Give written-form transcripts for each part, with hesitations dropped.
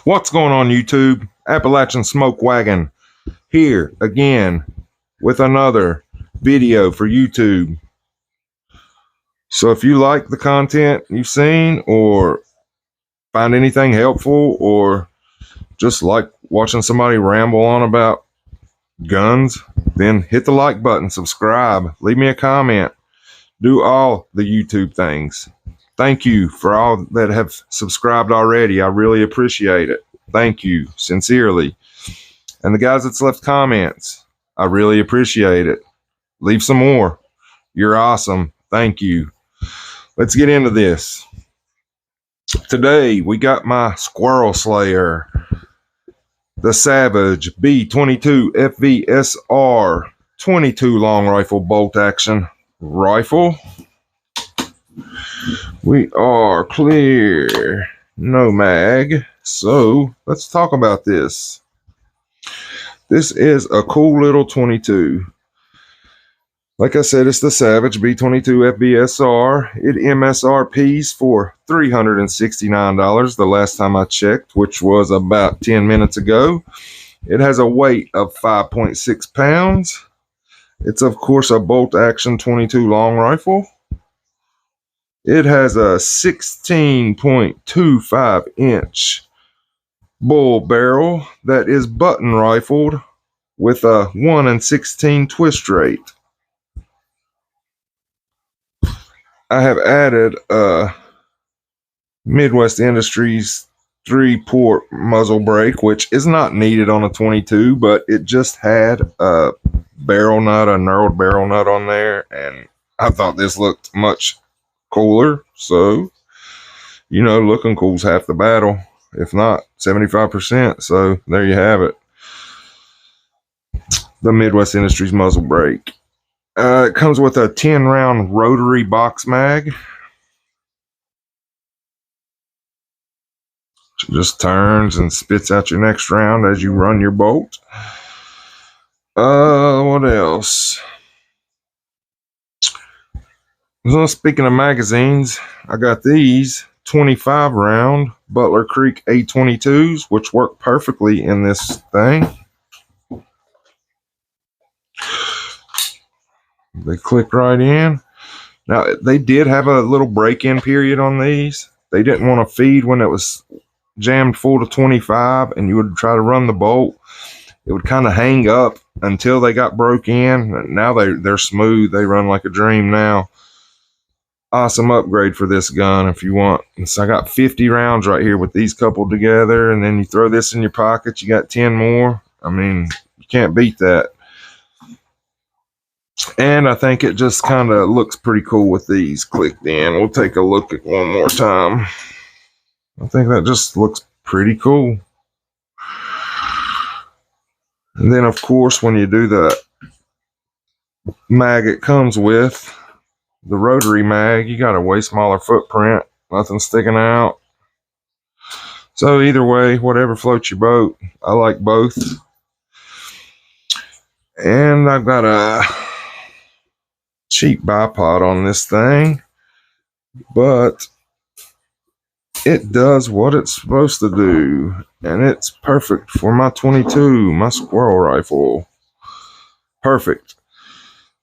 What's going on, YouTube? Appalachian Smoke Wagon here again with another video for YouTube. So if you like the content you've seen or find anything helpful or just like watching somebody ramble on about guns, then hit the like button, subscribe, leave me a comment, do all the YouTube things. Thank you for all that have subscribed already. I really appreciate it. Thank you sincerely. And the guys that's left comments, I really appreciate it. Leave some more. You're awesome. Thank you. Let's get into this. Today we got my Squirrel Slayer, the Savage B22 FVSR 22 long rifle bolt action rifle. We are clear, no mag. So let's talk about this. This is a cool little 22. Like I said, it's the Savage B22 FVSR. It MSRPs for $369 the last time I checked, which was about 10 minutes ago. It has a weight of 5.6 pounds. It's, of course, a bolt action 22 long rifle. It has a 16.25 inch bull barrel that is button rifled with a 1/16 twist rate. I have added a Midwest Industries 3-port muzzle brake, which is not needed on a 22, but it just had a barrel nut, a knurled barrel nut on there, and I thought this looked much cooler. So, you know, looking cool's half the battle, if not 75%. So there you have it. The Midwest Industries muzzle brake. It comes with a 10-round rotary box mag. It just turns and spits out your next round as you run your bolt. What else? So speaking of magazines, I got these 25-round Butler Creek A22s, which work perfectly in this thing. They click right in. Now, they did have a little break-in period on these. They didn't want to feed when it was jammed full to 25, and you would try to run the bolt. It would kind of hang up until they got broke in. Now they're smooth. They run like a dream now. Awesome upgrade for this gun if you want. And so I got 50 rounds right here with these coupled together, and then you throw this in your pocket, you got 10 more. I mean, you can't beat that. And I think it just kind of looks pretty cool with these clicked in. We'll take a look at one more time. I think that just looks pretty cool. And then, of course, when you do the mag it comes with, the rotary mag, you got a way smaller footprint, nothing sticking out. So either way, whatever floats your boat. I like both. And I've got a cheap bipod on this thing, but it does what it's supposed to do, and it's perfect for my 22, my squirrel rifle. Perfect.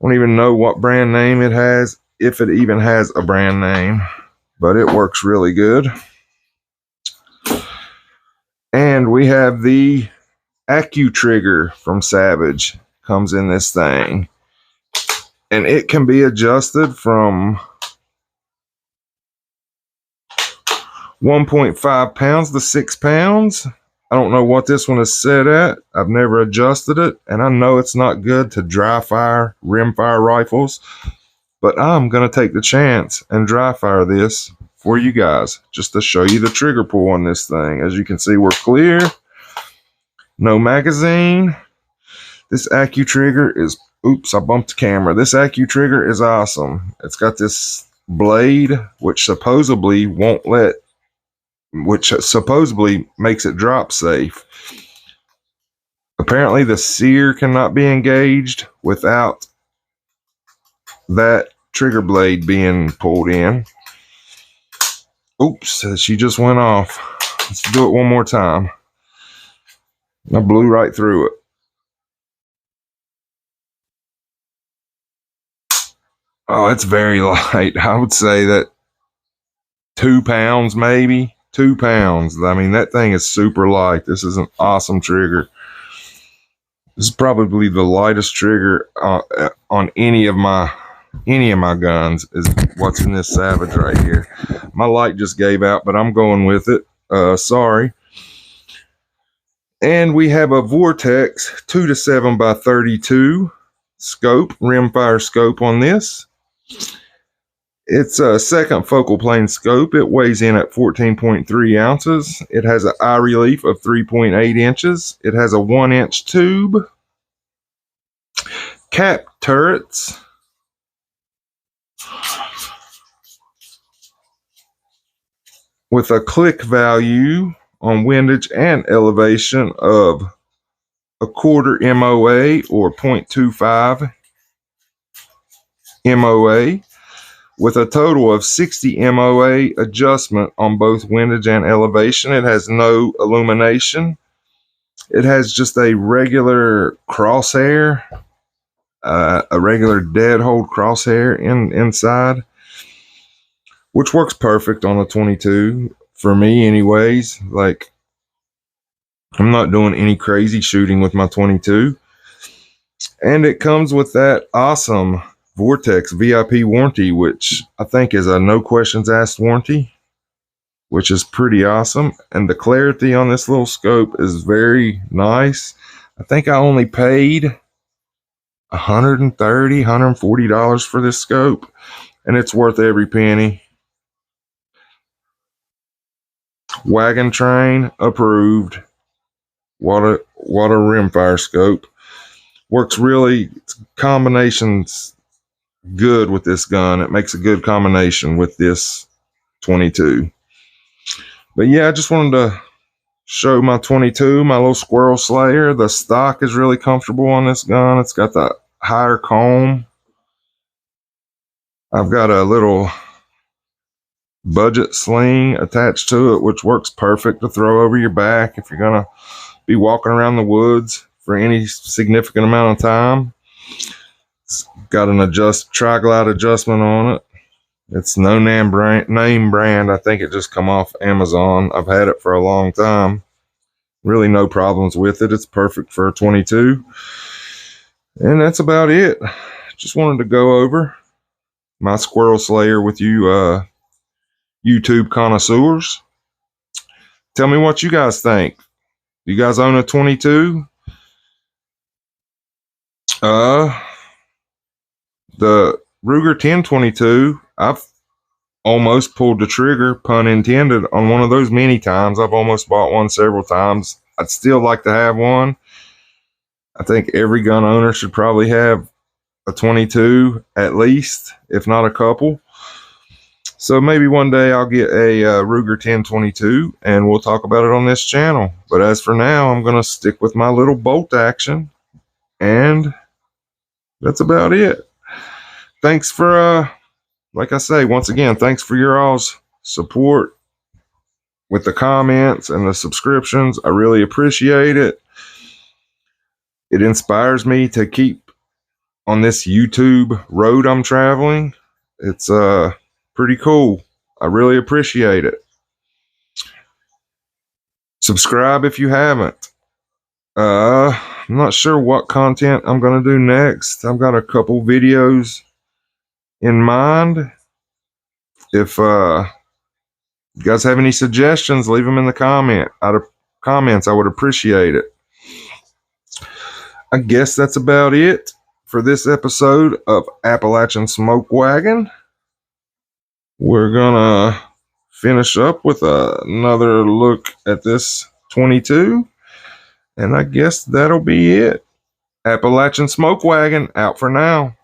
I don't even know what brand name it has, if it even has a brand name, but it works really good. And we have the Trigger from Savage, comes in this thing, and it can be adjusted from 1.5 pounds to 6 pounds. I don't know what this one is set at. I've never adjusted it, and I know it's not good to dry fire, rim fire rifles, but I'm going to take the chance and dry fire this for you guys, just to show you the trigger pull on this thing. As you can see, we're clear. No magazine. This Trigger is, oops, I bumped the camera. This Trigger is awesome. It's got this blade, which supposedly makes it drop safe. Apparently the sear cannot be engaged without that trigger blade being pulled in. Oops, she just went off. Let's do it one more time. I blew right through it. Oh, it's very light. I would say that 2 pounds, maybe 2 pounds. I mean, that thing is super light. This is an awesome trigger. This is probably the lightest trigger on any of my guns is what's in this Savage right here. My light just gave out, but I'm going with it. Sorry. And we have a Vortex 2-7 by 32 scope, rimfire scope on this. It's a second focal plane scope. It weighs in at 14.3 ounces. It has an eye relief of 3.8 inches. It has a 1-inch tube, cap turrets, with a click value on windage and elevation of 1/4 MOA or 0.25 MOA, with a total of 60 MOA adjustment on both windage and elevation. It has no illumination. It has just a regular crosshair, a regular dead hold crosshair inside, which works perfect on the 22 for me anyways. Like, I'm not doing any crazy shooting with my 22. And it comes with that awesome Vortex VIP warranty, which I think is a no questions asked warranty, which is pretty awesome. And the clarity on this little scope is very nice. I think I only paid $130, $140 for this scope, and it's worth every penny. Wagon train approved. What a rimfire scope. Works really, combinations good with this gun. It makes a good combination with this 22. But yeah, I just wanted to show my 22, my little Squirrel Slayer. The stock is really comfortable on this gun. It's got the higher comb. I've got a little budget sling attached to it, which works perfect to throw over your back if you're gonna be walking around the woods for any significant amount of time. It's got an tri-glide adjustment on it. It's no name brand. I think it just come off Amazon. I've had it for a long time. Really no problems with it. It's perfect for a 22. And that's about it. Just wanted to go over my Squirrel Slayer with you YouTube connoisseurs. Tell me what you guys think. You guys own a 22? The Ruger 1022, I've almost pulled the trigger, pun intended, on one of those many times. I've almost bought one several times. I'd still like to have one. I think every gun owner should probably have a 22 at least, if not a couple. So maybe one day I'll get a Ruger 1022 and we'll talk about it on this channel. But as for now, I'm going to stick with my little bolt action. And that's about it. Thanks for, like I say, once again, thanks for your all's support with the comments and the subscriptions. I really appreciate it. It inspires me to keep on this YouTube road I'm traveling. It's pretty cool. I really appreciate it. Subscribe if you haven't. I'm not sure what content I'm going to do next. I've got a couple videos in mind. If you guys have any suggestions, leave them in the comments. I would appreciate it. I guess that's about it for this episode of Appalachian Smoke Wagon. We're gonna finish up with another look at this 22, and I guess that'll be it. Appalachian Smoke Wagon out for now.